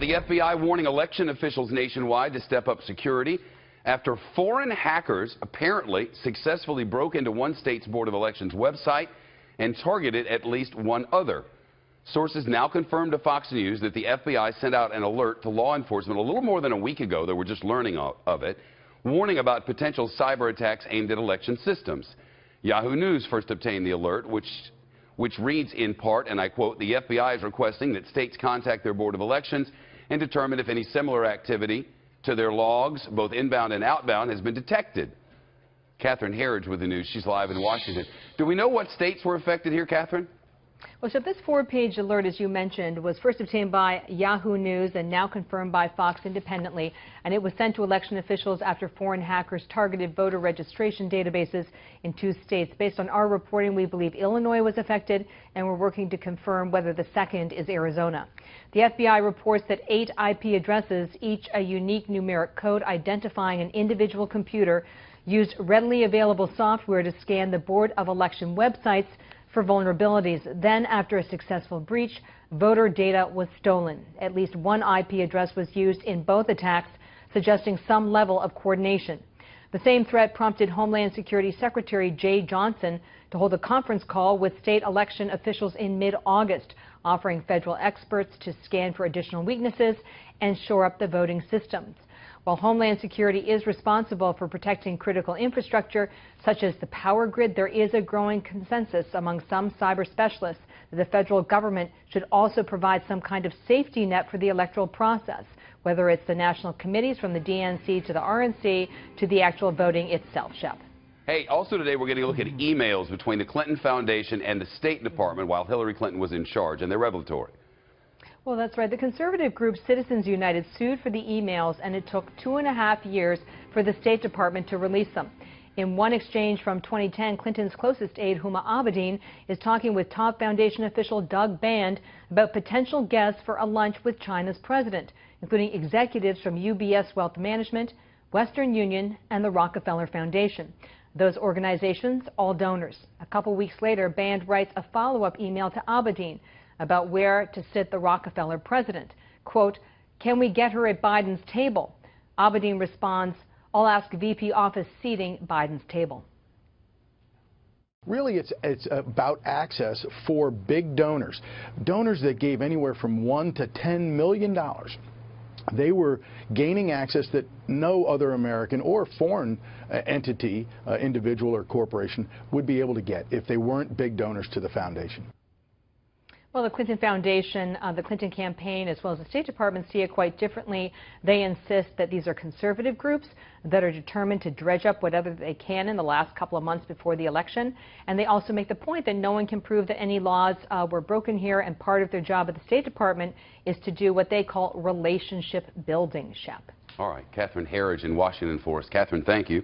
The FBI warning election officials nationwide to step up security after foreign hackers apparently successfully broke into one state's Board of Elections website and targeted at least one other. Sources now confirmed to Fox News that the FBI sent out an alert to law enforcement a little more than a week ago. They were just learning of it, warning about potential cyber attacks aimed at election systems. Yahoo News first obtained the alert, which reads in part, and I quote, "The FBI is requesting that states contact their Board of Elections and determine if any similar activity to their logs, both inbound and outbound, has been detected." Catherine Herridge with the news. She's live in Washington. Do we know what states were affected here, Catherine? Well, so this four-page alert, as you mentioned, was first obtained by Yahoo News and now confirmed by Fox independently, and it was sent to election officials after foreign hackers targeted voter registration databases in 2 states. Based on our reporting, we believe Illinois was affected, and we're working to confirm whether the second is Arizona. The FBI reports that 8 IP addresses, each a unique numeric code identifying an individual computer, used readily available software to scan the Board of Election websites for vulnerabilities. Then, after a successful breach, voter data was stolen. At least one IP address was used in both attacks, suggesting some level of coordination. The same threat prompted Homeland Security Secretary Jay Johnson to hold a conference call with state election officials in mid-August, offering federal experts to scan for additional weaknesses and shore up the voting systems. While Homeland Security is responsible for protecting critical infrastructure, such as the power grid, there is a growing consensus among some cyber specialists that the federal government should also provide some kind of safety net for the electoral process, whether it's the national committees from the DNC to the RNC to the actual voting itself, Shep. Hey, also today we're going to look at emails between the Clinton Foundation and the State Department while Hillary Clinton was in charge, and they're revelatory. Well, that's right. The conservative group Citizens United sued for the emails, and it took 2.5 years for the State Department to release them. In one exchange from 2010, Clinton's closest aide, Huma Abedin, is talking with top foundation official Doug Band about potential guests for a lunch with China's president, including executives from UBS Wealth Management, Western Union, and the Rockefeller Foundation. Those organizations, all donors. A couple weeks later, Band writes a follow-up email to Abedin about where to sit the Rockefeller president. Quote, "Can we get her at Biden's table?" Abedin responds, "I'll ask VP office seating Biden's table." Really, it's about access for big donors, donors that gave anywhere from $1 to $10 million. They were gaining access that no other American or foreign entity, individual or corporation would be able to get if they weren't big donors to the foundation. Well, the Clinton Foundation, the Clinton campaign, as well as the State Department see it quite differently. They insist that these are conservative groups that are determined to dredge up whatever they can in the last couple of months before the election. And they also make the point that no one can prove that any laws were broken here, and part of their job at the State Department is to do what they call relationship building, Shep. All right, Catherine Herridge in Washington for us. Catherine, thank you.